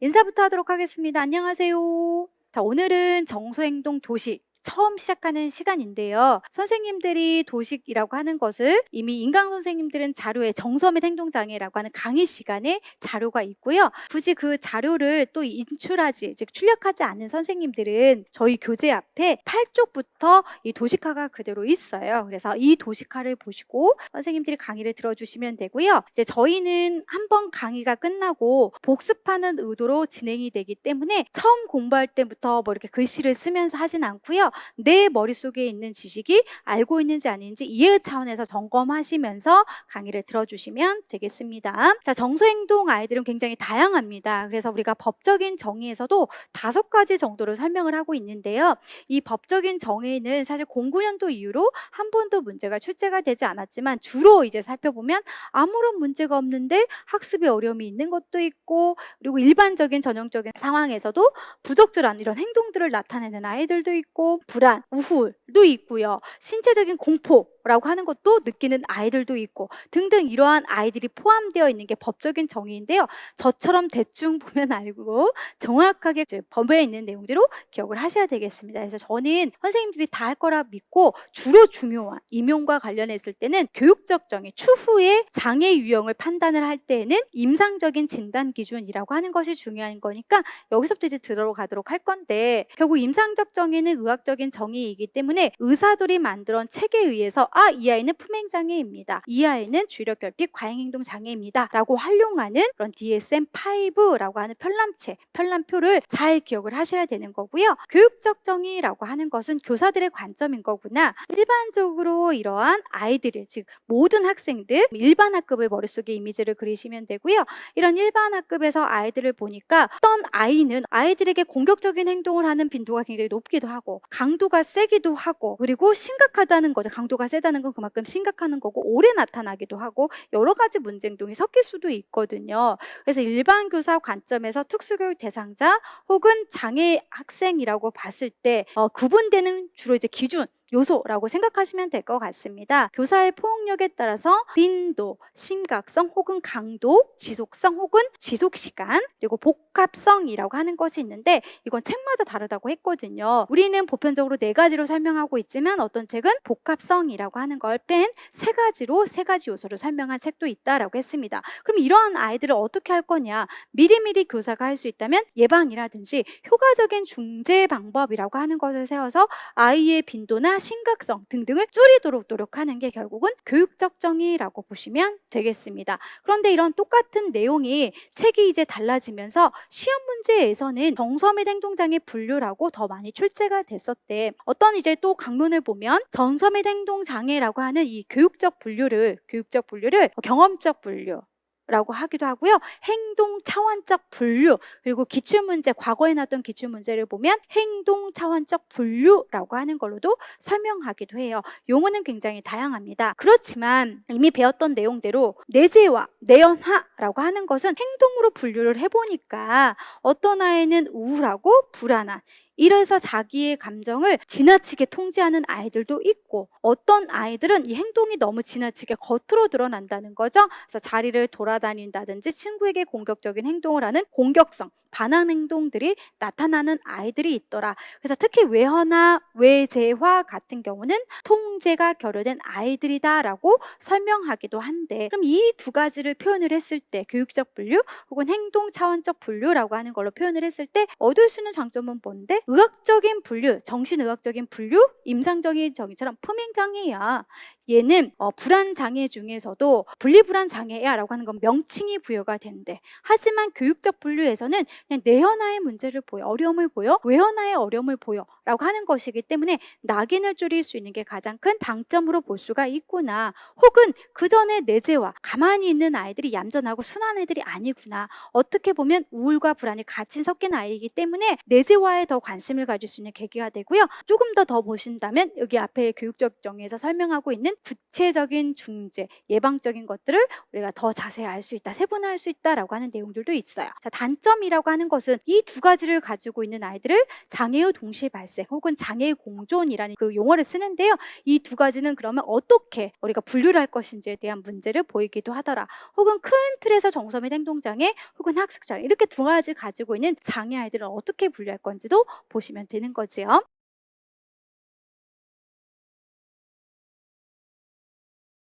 인사부터 하도록 하겠습니다. 안녕하세요. 자, 오늘은 정서행동 도식 처음 시작하는 시간인데요. 선생님들이 도식이라고 하는 것을 이미 인강 선생님들은 자료에 정서 및 행동장애라고 하는 강의 시간에 자료가 있고요. 굳이 그 자료를 또 인출하지, 즉 출력하지 않는 선생님들은 저희 교재 앞에 8쪽부터 이 도식화가 그대로 있어요. 그래서 이 도식화를 보시고 선생님들이 강의를 들어주시면 되고요. 이제 저희는 한번 강의가 끝나고 복습하는 의도로 진행이 되기 때문에 처음 공부할 때부터 뭐 이렇게 글씨를 쓰면서 하진 않고요. 내 머릿속에 있는 지식이 알고 있는지 아닌지 이해 차원에서 점검하시면서 강의를 들어주시면 되겠습니다. 자, 정서행동 아이들은 굉장히 다양합니다. 그래서 우리가 법적인 정의에서도 5가지 정도를 설명을 하고 있는데요. 이 법적인 정의는 사실 09년도 이후로 한 번도 문제가 출제가 되지 않았지만 주로 이제 살펴보면 아무런 문제가 없는데 학습에 어려움이 있는 것도 있고, 그리고 일반적인 전형적인 상황에서도 부적절한 이런 행동들을 나타내는 아이들도 있고, 불안, 우울도 있고요. 신체적인 공포라고 하는 것도 느끼는 아이들도 있고 등등 이러한 아이들이 포함되어 있는 게 법적인 정의인데요. 저처럼 대충 보면 알고 정확하게 법에 있는 내용대로 기억을 하셔야 되겠습니다. 그래서 저는 선생님들이 다 할 거라 믿고 주로 중요한 임용과 관련했을 때는 교육적 정의, 추후에 장애 유형을 판단을 할 때에는 임상적인 진단 기준이라고 하는 것이 중요한 거니까 여기서부터 이제 들어가도록 할 건데, 결국 임상적 정의는 의학적인 정의이기 때문에 의사들이 만들어 책에 의해서 이 아이는 품행장애입니다, 이 아이는 주의력결핍 과잉행동 장애입니다 라고 활용하는 그런 DSM-5라고 하는 편람체, 편람표를 잘 기억을 하셔야 되는 거고요. 교육적 정의라고 하는 것은 교사들의 관점인 거구나. 일반적으로 이러한 아이들이, 즉 모든 학생들 일반 학급을 머릿속에 이미지를 그리시면 되고요. 이런 일반 학급에서 아이들을 보니까 어떤 아이는 아이들에게 공격적인 행동을 하는 빈도가 굉장히 높기도 하고 강도가 세기도 하고, 그리고 심각하다는 거죠. 강도가 세다는 건 그만큼 심각한 거고 오래 나타나기도 하고 여러 가지 문제 행동이 섞일 수도 있거든요. 그래서 일반 교사 관점에서 특수교육 대상자 혹은 장애 학생이라고 봤을 때 구분되는 주로 이제 기준 요소라고 생각하시면 될 것 같습니다. 교사의 포용력에 따라서 빈도, 심각성 혹은 강도, 지속성 혹은 지속시간, 그리고 복합성이라고 하는 것이 있는데 이건 책마다 다르다고 했거든요. 우리는 보편적으로 4가지로 설명하고 있지만 어떤 책은 복합성이라고 하는 걸 뺀 3가지로 3가지 요소를 설명한 책도 있다라고 했습니다. 그럼 이러한 아이들을 어떻게 할 거냐? 미리미리 교사가 할 수 있다면 예방이라든지 효과적인 중재 방법이라고 하는 것을 세워서 아이의 빈도나 심각성 등등을 줄이도록 노력하는 게 결국은 교육적 정의라고 보시면 되겠습니다. 그런데 이런 똑같은 내용이 책이 이제 달라지면서 시험 문제에서는 정서 및 행동장애 분류라고 더 많이 출제가 됐었대. 어떤 이제 또 강론을 보면 정서 및 행동장애라고 하는 이 교육적 분류를 경험적 분류 라고 하기도 하고요. 행동 차원적 분류, 그리고 기출문제, 과거에 나왔던 기출문제를 보면 행동 차원적 분류라고 하는 걸로도 설명하기도 해요. 용어는 굉장히 다양합니다. 그렇지만 이미 배웠던 내용대로 내재화, 내연화라고 하는 것은 행동으로 분류를 해보니까 어떤 아이는 우울하고 불안한, 이래서 자기의 감정을 지나치게 통제하는 아이들도 있고, 어떤 아이들은 이 행동이 너무 지나치게 겉으로 드러난다는 거죠. 그래서 자리를 돌아다닌다든지 친구에게 공격적인 행동을 하는 공격성, 반항 행동들이 나타나는 아이들이 있더라. 그래서 특히 외허나 외재화 같은 경우는 통제가 결여된 아이들이다라고 설명하기도 한데, 그럼 이 2가지를 표현을 했을 때 교육적 분류 혹은 행동 차원적 분류라고 하는 걸로 표현을 했을 때 얻을 수 있는 장점은 뭔데? 의학적인 분류, 정신의학적인 분류, 임상적인 정의처럼 품행장애야. 얘는 불안장애 중에서도 분리불안장애야 라고 하는 건 명칭이 부여가 된대. 하지만 교육적 분류에서는 그냥 내현화의 문제를 보여, 어려움을 보여, 외현화의 어려움을 보여 라고 하는 것이기 때문에 낙인을 줄일 수 있는 게 가장 큰 장점으로 볼 수가 있구나. 혹은 그 전에 내재화, 가만히 있는 아이들이 얌전하고 순한 애들이 아니구나. 어떻게 보면 우울과 불안이 같이 섞인 아이이기 때문에 내재화에 더 관심을 가질 수 있는 계기가 되고요. 조금 더 보신다면 여기 앞에 교육적 정의에서 설명하고 있는 구체적인 중재, 예방적인 것들을 우리가 더 자세히 알 수 있다, 세분화할 수 있다라고 하는 내용들도 있어요. 자, 단점이라고 하는 것은 이 두 가지를 가지고 있는 아이들을 장애의 동시 발생 혹은 장애의 공존이라는 그 용어를 쓰는데요. 이 두 가지는 그러면 어떻게 우리가 분류를 할 것인지에 대한 문제를 보이기도 하더라. 혹은 큰 틀에서 정서및 행동장애 혹은 학습장애 이렇게 두 가지 가지고 있는 장애 아이들을 어떻게 분류할 건지도 보시면 되는 거지요.